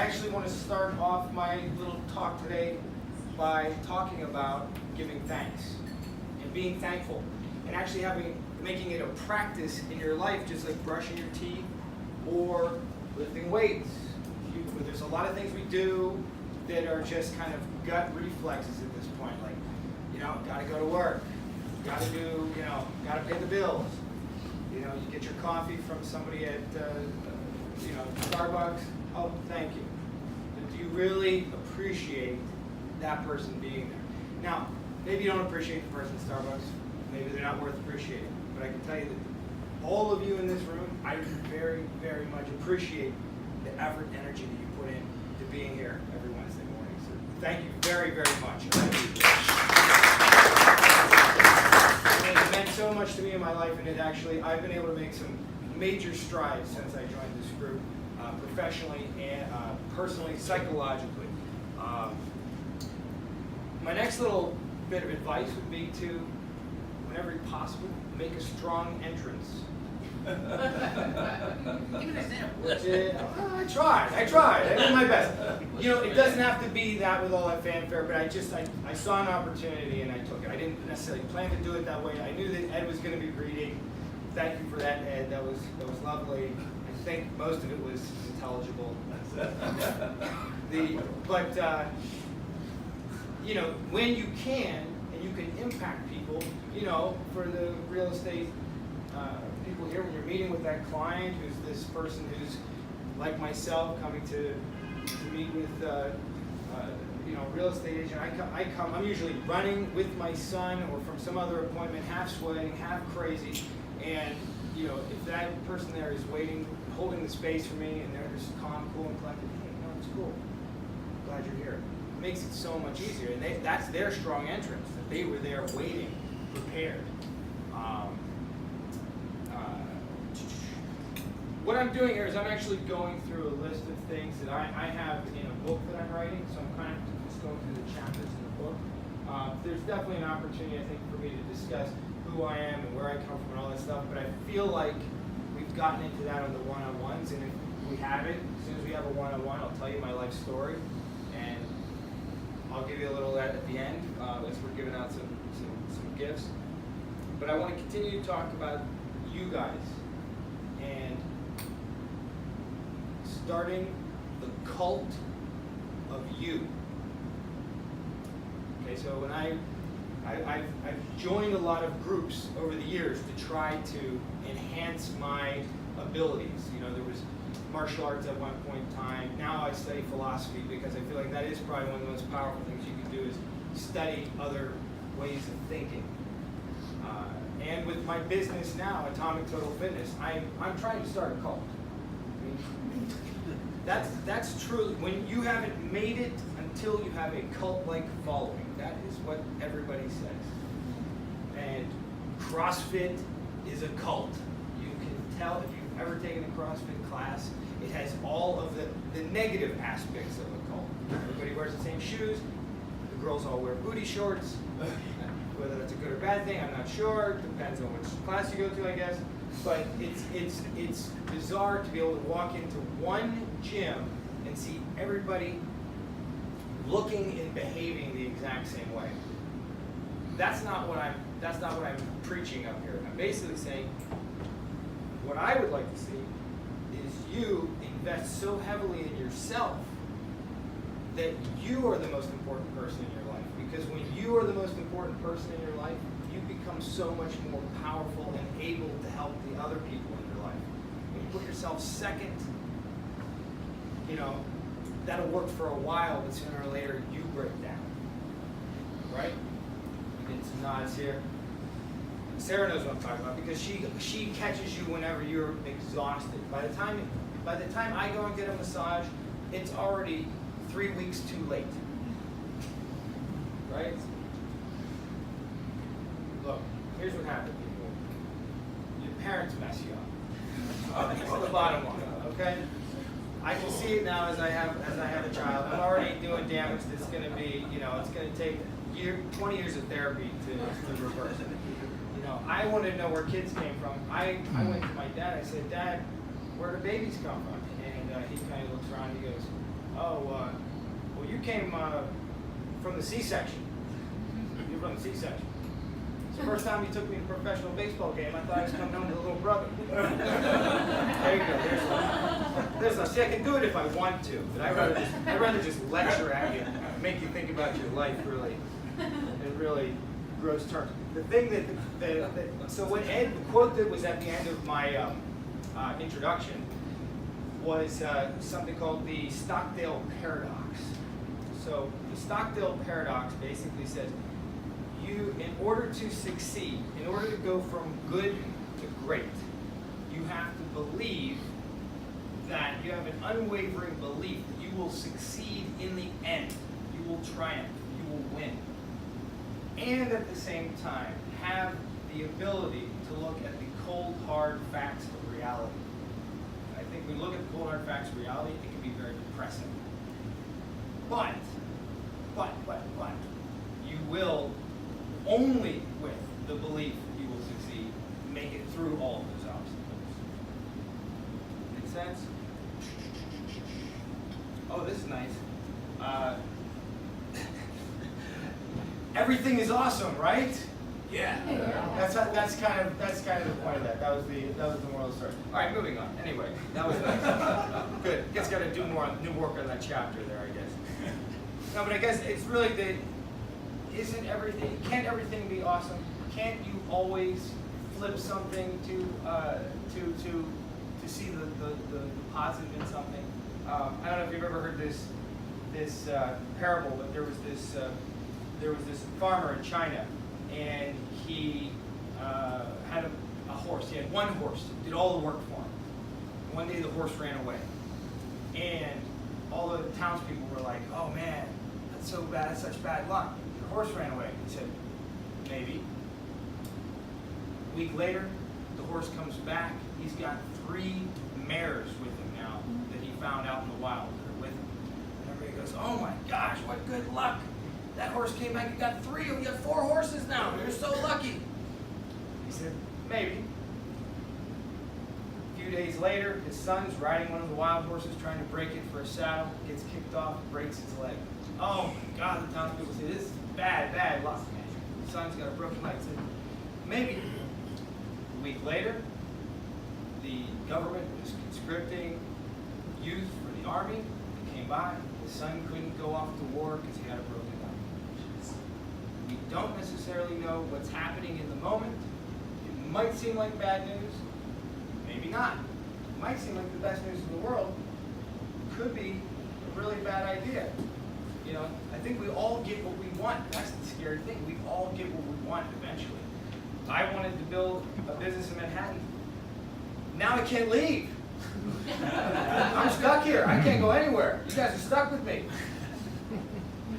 I actually want to start off my little talk today by talking about giving thanks and being thankful, and actually making it a practice in your life, just like brushing your teeth or lifting weights. There's a lot of things we do that are just kind of gut reflexes at this point, like, gotta go to work, gotta do, gotta pay the bills. You get your coffee from somebody at, Starbucks. Oh, thank you. But do you really appreciate that person being there? Now, maybe you don't appreciate the person at Starbucks. Maybe they're not worth appreciating. But I can tell you that all of you in this room, I very, very much appreciate the effort and energy that you put in to being here every Wednesday morning. So thank you very, very much. It's meant so much to me in my life, and I've been able to make some major strides since I joined this group, professionally and personally, psychologically. My next little bit of advice would be to, whenever possible, make a strong entrance. Give an example. I tried. I did my best. It doesn't have to be that with all that fanfare, but I saw an opportunity and I took it. I didn't necessarily plan to do it that way. I knew that Ed was going to be reading. Thank you for that, Ed. That was lovely. I think most of it was intelligible. When you can, and you can impact people, for the real estate people here, when you're meeting with that client who's this person who's like myself coming to meet with real estate agent, I'm usually running with my son or from some other appointment, half sweating, half crazy, and if that person there is waiting, holding the space for me, and they're just calm, cool, and collected, hey, it's cool, glad you're here. It makes it so much easier, and that's their strong entrance, that they were there waiting, prepared. What I'm doing here is I'm actually going through a list of things that I have in a book that I'm writing, so I'm kind of just going through the chapters in the book. There's definitely an opportunity, I think, for me to discuss who I am and where I come from and all that stuff, but I feel like we've gotten into that on the one-on-ones, and if we have it, as soon as we have a one-on-one, I'll tell you my life story, and I'll give you a little of that at the end, as we're giving out some gifts. But I want to continue to talk about you guys, and starting the cult of you. Okay, so when I've joined a lot of groups over the years to try to enhance my abilities. There was martial arts at one point in time. Now I study philosophy because I feel like that is probably one of the most powerful things you can do, is study other ways of thinking. And with my business now, Atomic Total Fitness, I'm trying to start a cult. That's true. When you haven't made it until you have a cult-like following, that is what everybody says. And CrossFit is a cult. You can tell if you've ever taken a CrossFit class, it has all of the negative aspects of a cult. Everybody wears the same shoes. The girls all wear booty shorts. Whether that's a good or bad thing, I'm not sure. Depends on which class you go to, I guess. But it's bizarre to be able to walk into one gym and see everybody looking and behaving the exact same way. That's not what I'm preaching up here. I'm basically saying what I would like to see is you invest so heavily in yourself that you are the most important person in your life. Because when you are the most important person in your life, you become so much more powerful and able to help the other people in your life. When you put yourself second, that'll work for a while, but sooner or later you break down. Right? You get some nods here. Sarah knows what I'm talking about because she catches you whenever you're exhausted. By the time I go and get a massage, it's already 3 weeks too late. Right? Look, here's what happens, people. Your parents mess you up. That's the bottom line, okay? I can see it now as I have a child. I'm already doing damage that's going to be, it's going to take 20 years of therapy to reverse it. I wanted to know where kids came from. I went to my dad. I said, Dad, where do babies come from? And he kind of looks around and he goes, came from the C-section. You're from the C-section. It's the first time you took me to a professional baseball game. I thought I was coming home with a little brother. There you go. There's no. See, I can do it if I want to, but I'd rather just lecture at you, make you think about your life really, in really gross terms. The thing so what the quote that was at the end of my introduction was something called the Stockdale Paradox. So the Stockdale Paradox basically says, in order to succeed, in order to go from good to great, you have to believe that you have an unwavering belief that you will succeed in the end. You will triumph. You will win. And at the same time, have the ability to look at the cold, hard facts of reality. I think when we look at the cold, hard facts of reality, it can be very depressing. But, you will, only with the belief that you will succeed, make it through all of those obstacles. Make sense? Oh, this is nice. Everything is awesome, right? Yeah. That's kind of the point of that. That was the moral of the story. All right, moving on. Anyway, that was nice. Good. Guess got to do new work on that chapter there, I guess. No, but I guess it's really can't everything be awesome? Can't you always flip something to see the positive in something? I don't know if you've ever heard this parable, but there was this farmer in China, and he had a horse. He had one horse, did all the work for him. One day the horse ran away, and all the townspeople were like, "Oh man, that's so bad, that's such bad luck. The horse ran away." He said, "Maybe." A week later, the horse comes back. He's got 3 mares with him now that he found out in the wild that are with him. And everybody goes, "Oh my gosh, what good luck. That horse came back, you got 3 of them, you got 4 horses now. You're so lucky." He said, "Maybe." A few days later, his son's riding one of the wild horses, trying to break it for a saddle, gets kicked off, breaks his leg. "Oh my God," the townspeople say, "this is bad luck, man. The son's got a broken leg." He said, "Maybe." A week later, the government was conscripting youth for the army. They came by. His son couldn't go off to war because he had a broken leg. We don't necessarily know what's happening in the moment. It might seem like bad news. Maybe not. It might seem like the best news in the world. Could be a really bad idea. You know, I think we all get what we want. That's the scary thing. We all get what we want eventually. I wanted to build a business in Manhattan. Now I can't leave. I'm stuck here. I can't go anywhere. You guys are stuck with me.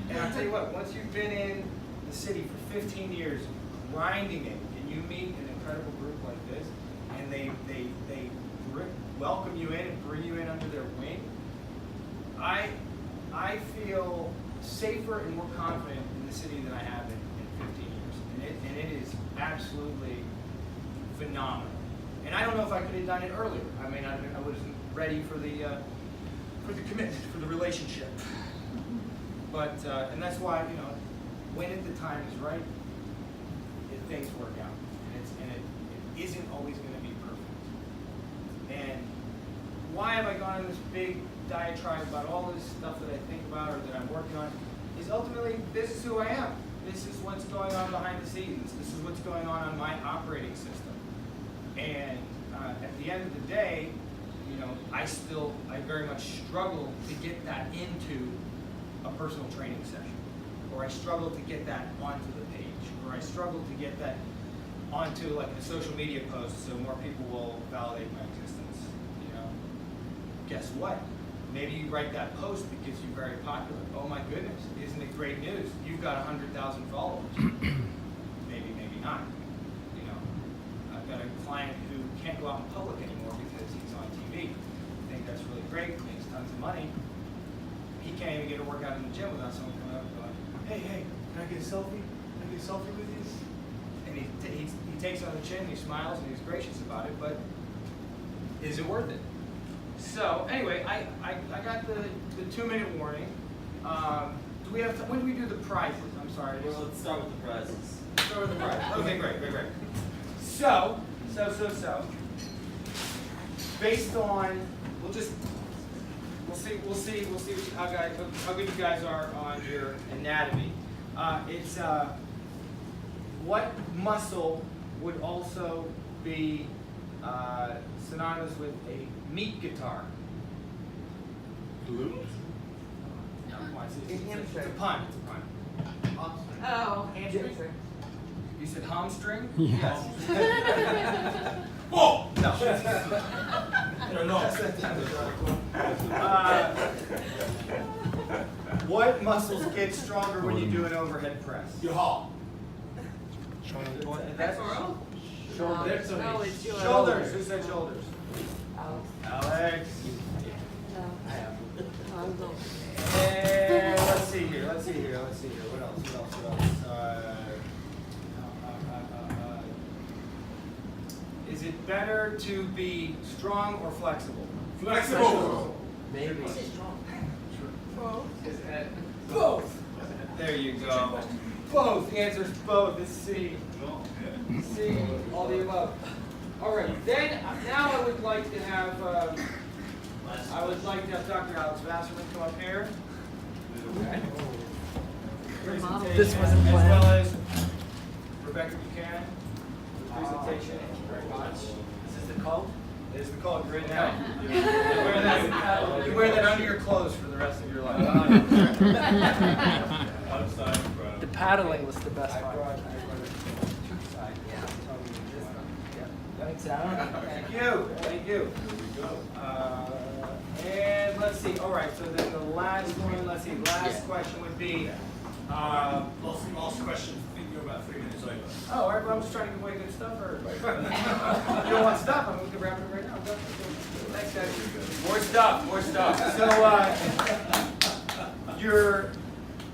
And I'll tell you what, once you've been in the city for 15 years, grinding it, and you meet an incredible group like this, and they welcome you in and bring you in under their wing, I feel safer and more confident in the city than I have in 15 years. And it is absolutely phenomenal. And I don't know if I could have done it earlier. I mean, I wasn't ready for the commitment, for the relationship. But and that's why, you know, when the time is right, things work out. And it isn't always going to be perfect. And why have I gone on this big diatribe about all this stuff that I think about or that I'm working on? Is ultimately, this is who I am. This is what's going on behind the scenes. This is what's going on my operating system. And at the end of the day, you know, I very much struggle to get that into a personal training session, or I struggle to get that onto the page, or I struggle to get that onto like a social media post so more people will validate my existence. You know, guess what? Maybe you write that post that gets you very popular. Oh my goodness, isn't it great news? You've got 100,000 followers. Maybe not. You know, I've got a client who can't go out in public anymore because he's on TV. I think that's really great, makes tons of money. He can't even get a workout in the gym without someone coming up and going, hey, can I get a selfie? Can I get a selfie with you? And he takes it on the chin, he smiles, and he's gracious about it, but is it worth it? So anyway, I got the 2-minute warning, Do we have, when do we do the prizes? I'm sorry. Well, let's start with the prizes. Start with the prize. Okay, great. So. Based on, we'll see how good you guys are on your anatomy. It's what muscle would also be synonymous with a meat guitar? Glute? No, come on, it's a pun. Oh. Hamstring? You said hamstring? Yes. Whoa! No. No. What muscles get stronger when you do an overhead press? Your heart. That's Shoulders. No, it's yours. shoulders. Who said shoulders? Alex. Alex. No. I'm going. And let's see here. What else? Is it better to be strong or flexible? Flexible. Maybe. Both. There you go. Both. The answer is both. It's C. C. All the above. All right. Then now I would like to have Dr. Alex Vasserman come up here. Presentation, This wasn't as planned. well as Rebecca Buchanan. Presentation. Thank you very much. Is this the cult? It is the cult right now. You wear that under your clothes for the rest of your life. The paddling was the best I part. brought a side. Thanks, Alan. Thank you. And let's see. All right. So then the last one. Last question would be. Last question. I think you're about 3 minutes over. Oh, all right. Well, I'm just trying to give away good stuff for everybody. You don't want stuff? I'm going to wrap it up right now. Thanks, guys. More stuff. So your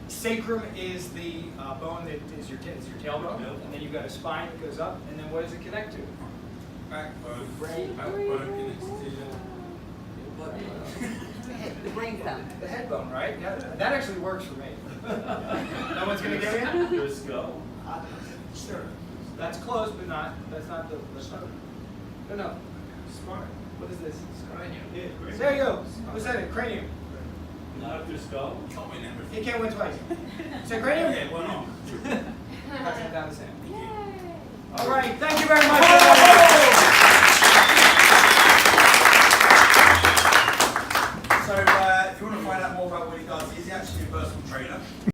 sacrum is the bone that is your tailbone, and then you've got a spine that goes up, and then what does it connect to? Backbone. Brain. Backbone connects to The brain stem. The head bone, right? Yeah, that actually works for me. No one's gonna get in? Your skull. Sure. That's close, but not. No. Spine. What is this? Cranium. Yeah. There you go. Who said it? Cranium. Not your skull. You can't win everything. He can't win twice. Say cranium? Yeah, why not? Press it down his hand. All right. Thank you very much. So, if you want to find out more about what he does, he's actually a personal trainer.